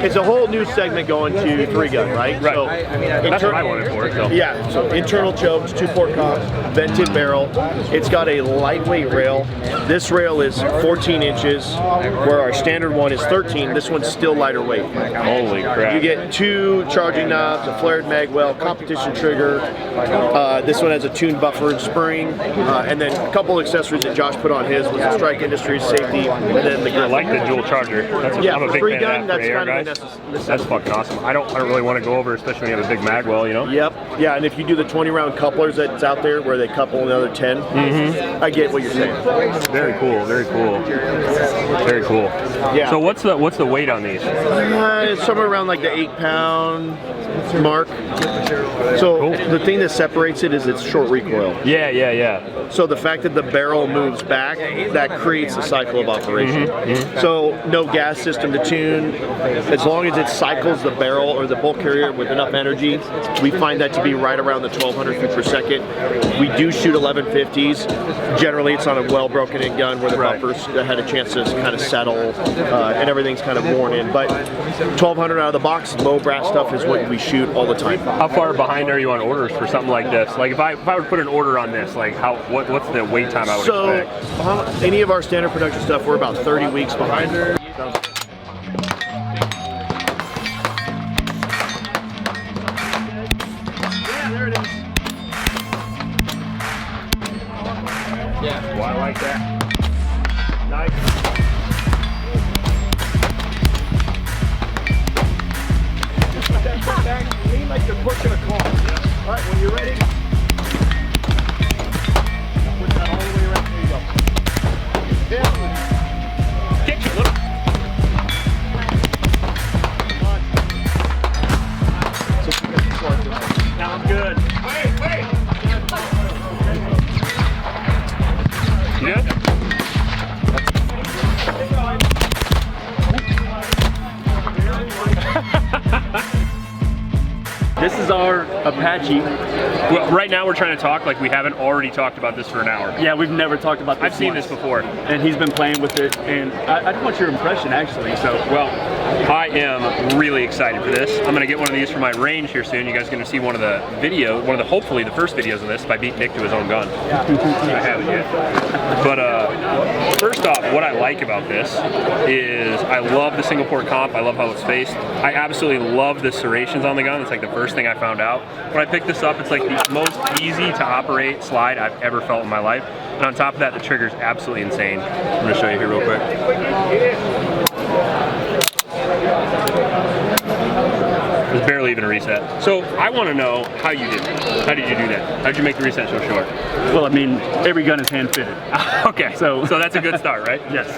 it's a whole new segment going to 3-gun, right? Right. So, that's what I wanted for it. So. Yeah, so internal chokes, 2-port comp, vented barrel. It's got a lightweight rail. This rail is 14 inches, where our standard one is 13. This one's still lighter weight. Holy crap. You get 2 charging knobs, a flared mag well, competition trigger. This one has a tuned buffer and spring, and then a couple accessories that Josh put on his was the Strike Industries safety, and then the I like the dual charger. I'm a big fan of that for AR guys. That's fucking awesome. I don't really want to go over, especially when you have a big mag well, you know? Yep. Yeah, and if you do the 20-round couplers that's out there where they couple another 10, I get what you're saying. Very cool. Very cool. Very cool. Yeah. So what's the weight on these? It's somewhere around like the 8-pound mark. So the thing that separates it is its short recoil. Yeah. So the fact that the barrel moves back, that creates a cycle of operation. So no gas system to tune. As long as it cycles the barrel or the bulk carrier with enough energy, we find that to be right around the 1,200 feet per second. We do shoot 1150s. Generally, it's on a well-broken-in gun where the bumpers had a chance to kind of settle and everything's kind of worn in. But 1,200 out of the box, low brass stuff is what we shoot all the time. How far behind are you on orders for something like this? Like if I would put an order on this, like what's the wait time I would expect? Any of our standard production stuff, we're about 30 weeks behind. Yeah, well, I like that. Nice. Lean like you're pushing a car. All right, when you're ready, put that all the way around. There you go. Kick you, look. Sounds good. Wait. You good? This is our Apache. Well, right now we're trying to talk like we haven't already talked about this for an hour. Yeah, we've never talked about this. I've seen this before. And he's been playing with it, and I just want your impression, actually. So, well, I am really excited for this. I'm gonna get one of these for my range here soon. You guys are gonna see one of the hopefully the first videos of this if I beat Nick to his own gun. I haven't yet. But first off, what I like about this is I love the single port comp. I love how it's faced. I absolutely love the serrations on the gun. It's like the first thing I found out. When I picked this up, it's like the most easy to operate slide I've ever felt in my life. And on top of that, the trigger's absolutely insane. I'm gonna show you here real quick. There's barely even a reset. So I want to know how you did it. How did you do that? How did you make the reset so short? well, I mean, every gun is hand fitted. Okay, so that's a good start, right? Yes.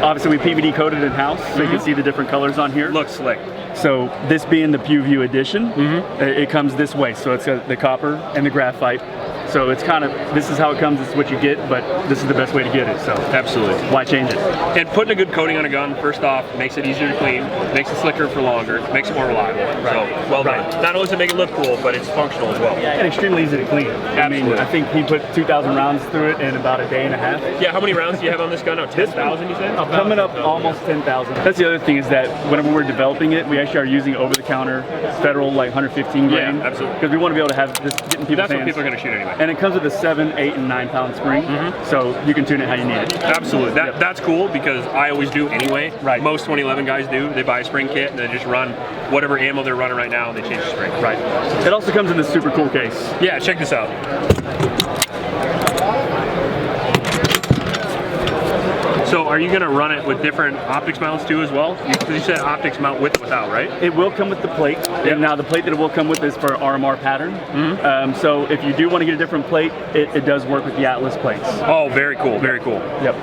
Obviously, we PVD coated in house, so you can see the different colors on here. Looks slick. So this being the PuView edition, it comes this way. So it's got the copper and the graphite. So it's kind of, this is how it comes, this is what you get, but this is the best way to get it, so. Absolutely. Why change it? And putting a good coating on a gun, first off, makes it easier to clean, makes it slicker for longer, makes it more reliable. Right. So, well done. Not only does it make it look cool, but it's functional as well. And extremely easy to clean. I mean, I think he put 2,000 rounds through it in about a day and a half. Yeah, how many rounds do you have on this gun now? 10,000 you said? Coming up almost 10,000. That's the other thing is that whenever we're developing it, we actually are using over-the-counter federal like 115 grain. Yeah, absolutely. Because we want to be able to have this get in people's That's hands. what people are going to shoot anyway. And it comes with a 7, 8, and 9 pound spring, so you can tune it how you need it. Absolutely. That's cool because I always do anyway. Right. Most 2011 guys do. They buy a spring kit and they just run whatever ammo they're running right now and they change the spring. Right. It also comes in this super cool case. Yeah, check this out. So are you going to run it with different optics mounts too as well? Because you said optics mount with or without, right? It will come with the plate. And now the plate that it will come with is for RMR pattern. So if you do want to get a different plate, it does work with the Atlas plates. Oh, very cool, very cool. Yep.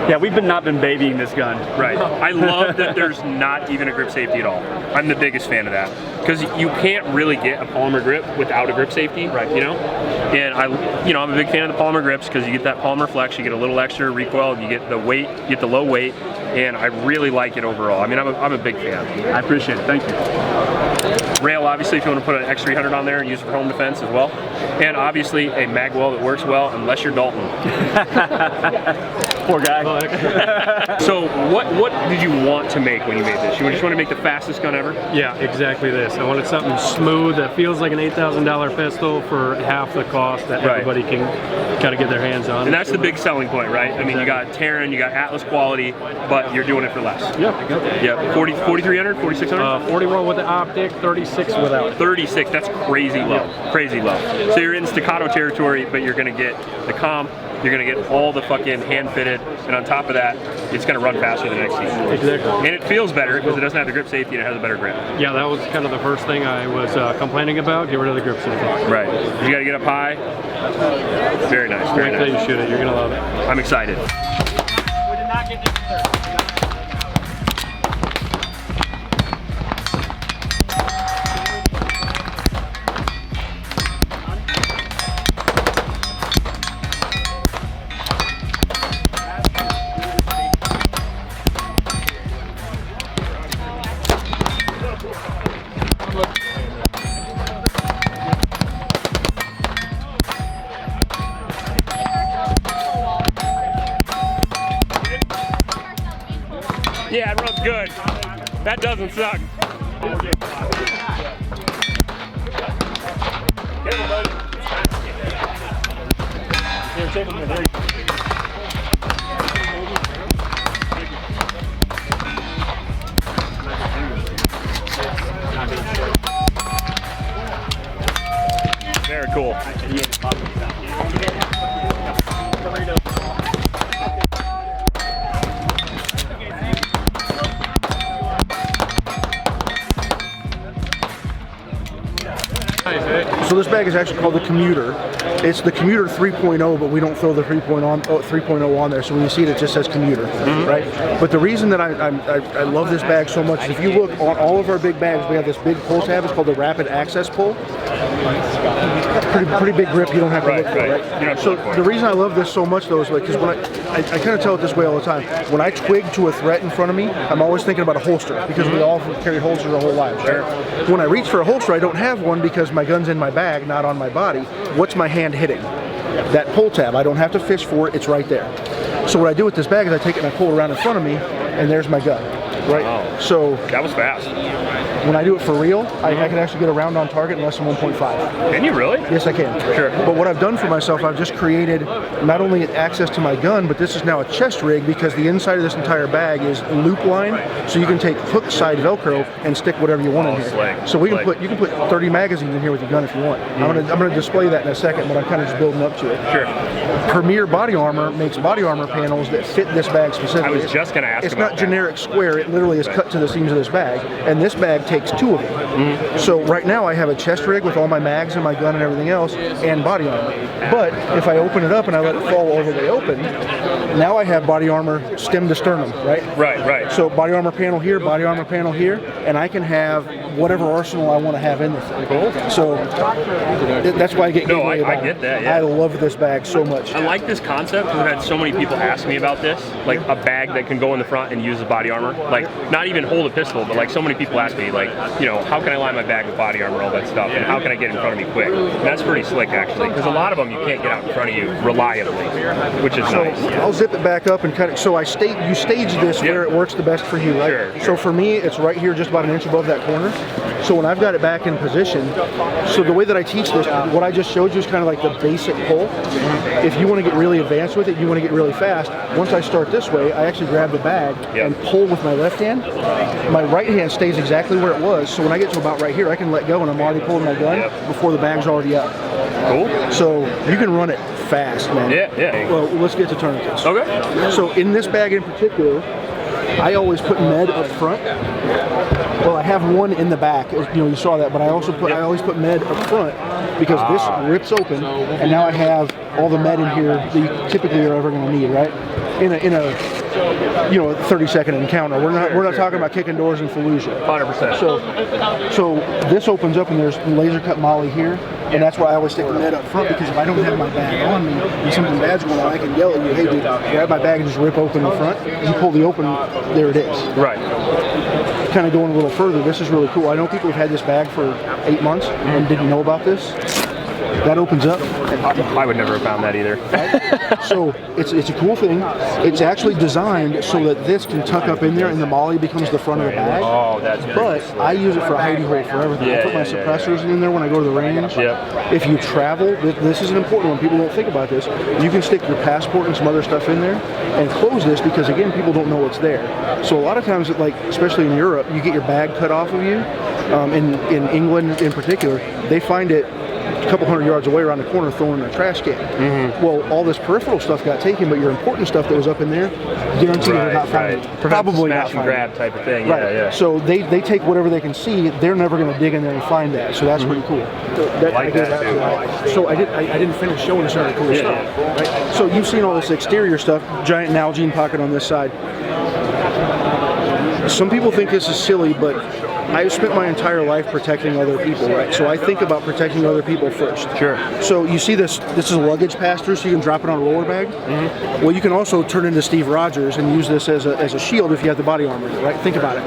Yeah, we've not been babying this gun. Right. I love that there's not even a grip safety at all. I'm the biggest fan of that. Because you can't really get a polymer grip without a grip safety, right? You know? And I'm a big fan of the polymer grips because you get that polymer flex, you get a little extra recoil, you get the weight, you get the low weight, and I really like it overall. I mean, I'm a big fan. I appreciate it. Thank you. Rail, obviously, if you want to put an X300 on there and use it for home defense as well. And obviously, a mag well that works well, unless you're Dalton. Poor guy. So, what did you want to make when you made this? You just want to make the fastest gun ever? Yeah, exactly this. I wanted something smooth that feels like an $8,000 pistol for half the cost that everybody can kind of get their hands on. And that's the big selling point, right? I mean, you got Terran, you got Atlas quality, but you're doing it for less. Yeah. 4,300, 4,600? 41 with the optic, 36 without. 36, that's crazy low, crazy low. So you're in staccato territory, but you're gonna get the comp, you're gonna get all the fucking hand fitted, and on top of that, it's gonna run faster than XT. Exactly. And it feels better because it doesn't have the grip safety and it has a better grip. Yeah, that was kind of the first thing I was complaining about. Get rid of the grip safety. Right. You gotta get up high. Very nice, very Wait till nice. you shoot it, you're gonna love it. I'm excited. Yeah, it runs good. That doesn't suck. Very cool. So this bag is actually called the commuter. It's the commuter 3.0, but we don't throw the 3.0 on there. So when you see it, it just says commuter, right? But the reason that I love this bag so much is if you look on all of our big bags, we have this big pull tab. It's called the rapid access pull. Pretty big grip. You don't have to look for it, right? So the reason I love this so much though is like because when I kind of tell it this way all the time. When I twig to a threat in front of me, I'm always thinking about a holster because we all carry holsters our whole lives. Right? When I reach for a holster, I don't have one because my gun's in my bag, not on my body. What's my hand hitting? That pull tab. I don't have to fish for it. It's right there. So what I do with this bag is I take it and I pull it around in front of me, and there's my gun. Right. Wow. So that was fast. When I do it for real, I can actually get a round on target in less than 1.5. Can you really? Yes, I can. Sure. But what I've done for myself, I've just created not only access to my gun, but this is now a chest rig because the inside of this entire bag is loop line, so you can take hook side Velcro and stick whatever you want in here. Slick. So you can put 30 magazines in here with your gun if you want. I'm gonna display that in a second, but I'm kind of just building up to it. Sure. Premier Body Armor makes body armor panels that fit this bag specifically. I was just gonna ask It's about not generic square. It literally is cut to the seams of this bag, and this bag takes 2 of them. So right now I have a chest rig with all my mags and my gun and everything else, and body armor. But if I open it up and I let it fall all the way open, now I have body armor stem to sternum, right? Right. So body armor panel here, body armor panel here, and I can have whatever arsenal I want to have in this thing. Cool. So that's why I get I get that, yeah. I love this bag so much. I like this concept. We've had so many people ask me about this, like a bag that can go in the front and use as body armor. Like, not even hold a pistol, but like so many people ask me, like, you know, how can I line my bag with body armor, all that stuff, and how can I get in front of me quick? And that's pretty slick, actually, because a lot of them you can't get out in front of you reliably, which is nice. I'll zip it back up and kind of, so you stage this where it works the best for you, right? Sure. So for me, it's right here, just about an inch above that corner. So when I've got it back in position, so the way that I teach this, what I just showed you is kind of like the basic pull. If you want to get really advanced with it, you want to get really fast, once I start this way, I actually grab the bag and pull with my left hand. My right hand stays exactly where it was, so when I get to about right here, I can let go and I'm already pulling my gun before the bag's already up. Cool. So you can run it fast, man. Yeah. Well, let's get to tourniquets. Okay. So in this bag in particular, I always put med up front. Well, I have one in the back, you saw that, but I always put med up front because this rips open, and now I have all the med in here that you typically are ever going to need, right? In a 30-second encounter. We're not talking about kicking doors in Fallujah. 100%. So this opens up and there's laser cut molly here, and that's why I always stick the med up front, because if I don't have my bag on me and something bad's going on, I can yell at you, hey dude, grab my bag and just rip open the front. You pull the open, there it is. Right. kind of going a little further, this is really cool. I know people have had this bag for 8 months and didn't know about this. That opens up. I would never have found that either. So it's a cool thing. It's actually designed so that this can tuck up in there and the molly becomes the front of the bag. Oh, that's great. But I use it for a hidey hole for everything. I put my suppressors in there when I go to the range. Yep. If you travel, this is an important one. People don't think about this. You can stick your passport and some other stuff in there and close this because, again, people don't know what's there. So a lot of times, like especially in Europe, you get your bag cut off of you. In England in particular, they find it a couple hundred yards away around the corner thrown in a trash can. Well, all this peripheral stuff got taken, but your important stuff that was up in there, guaranteed they're not finding it. Probably not smash and grab type of thing. Right. Yeah. So they take whatever they can see. They're never going to dig in there and find that. So that's pretty cool. Like that too. So I didn't finish showing some of the cool stuff. Right? So you've seen all this exterior stuff. Giant Nalgene pocket on this side. Some people think this is silly, but I've spent my entire life protecting other people, right? So I think about protecting other people first. Sure. So you see this is a luggage pass-through, so you can drop it on a roller bag. Well, you can also turn into Steve Rogers and use this as a shield if you have the body armor, right? Think about it.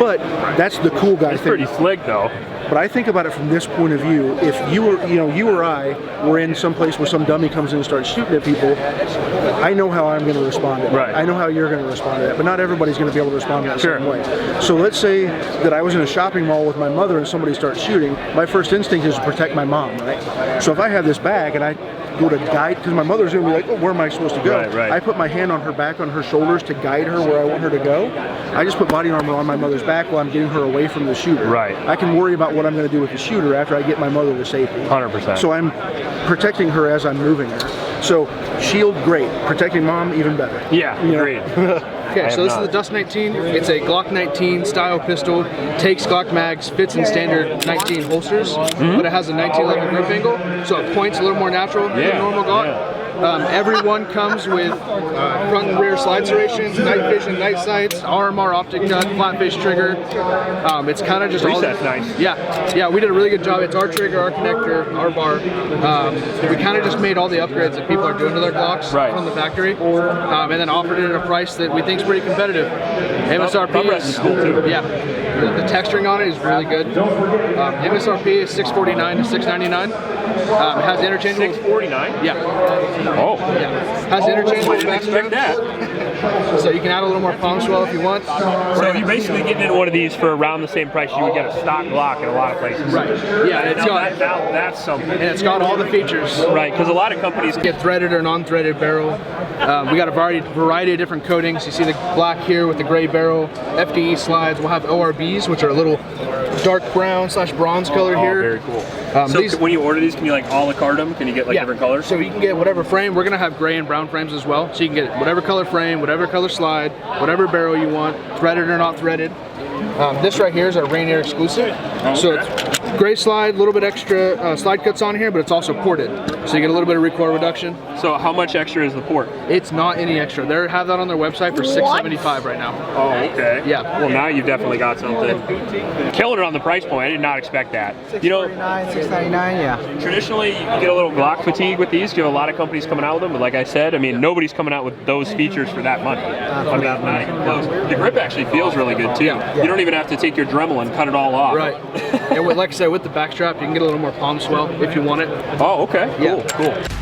But that's the cool guy It's thing. pretty slick though. But I think about it from this point of view. If you or I were in some place where some dummy comes in and starts shooting at people, I know how I'm going to respond to that. Right. I know how you're going to respond to that. But not everybody's going to be able to respond to that same way. So let's say that I was in a shopping mall with my mother and somebody starts shooting. My first instinct is to protect my mom, right? So if I have this bag and I go to guide, because my mother's going to be like, oh, where am I supposed to go? Right. I put my hand on her back, on her shoulders to guide her where I want her to go. I just put body armor on my mother's back while I'm getting her away from the shooter. Right. I can worry about what I'm going to do with the shooter after I get my mother to safety. 100%. So I'm protecting her as I'm moving her. So shield, great. Protecting mom, even better. Yeah, agreed. Okay, so this is the Dust 19. It's a Glock 19 style pistol. Takes Glock mags, fits in standard 19 holsters, but it has a 1911 grip angle, so it points a little more natural than normal Glock. Every one comes with front and rear slide serrations, night vision, night sights, RMR optic gun, flat face trigger. It's kind of just all. Reset's nice. Yeah, we did a really good job. It's our trigger, our connector, our bar. We kind of just made all the upgrades that people are doing to their Glocks from the factory, and then offered it at a price that we think is pretty competitive. MSRP is cool too. Yeah, the texturing on it is really good. MSRP is $649 to $699. Has interchangeable. $649. Yeah. Oh. Yeah. Has interchangeable I didn't expect backstraps. that. So you can add a little more palm swell if you want. So you're basically getting into one of these for around the same price you would get a stock Glock in a lot of places. Right. Yeah, it's got that's something. and it's got all the features. Right, because a lot of companies Get threaded or non-threaded barrel. We got a variety of different coatings. You see the black here with the gray barrel. FDE slides. We'll have ORBs, which are a little dark brown / bronze color here. very cool. So when you order these, can you like a la carte them? Can you get like different colors? So you can get whatever frame. We're gonna have gray and brown frames as well. So you can get whatever color frame, whatever color slide, whatever barrel you want, threaded or not threaded. This right here is our Rainier exclusive. So it's gray slide, a little bit extra slide cuts on here, but it's also ported. So you get a little bit of recoil reduction. So how much extra is the port? It's not any extra. They have that on their website for $675 right now. Oh, okay. Yeah. Well, now you've definitely got something. Killing it on the price point. I did not expect that. You know, $649, yeah. traditionally you get a little Glock fatigue with these. You have a lot of companies coming out with them, but like I said, I mean, nobody's coming out with those features for that money. Not even close. The grip actually feels really good too. Yeah. You don't even have to take your Dremel and cut it all off. Right. And like I said, with the back strap, you can get a little more palm swell if you want it. Oh, okay. Yeah. Cool.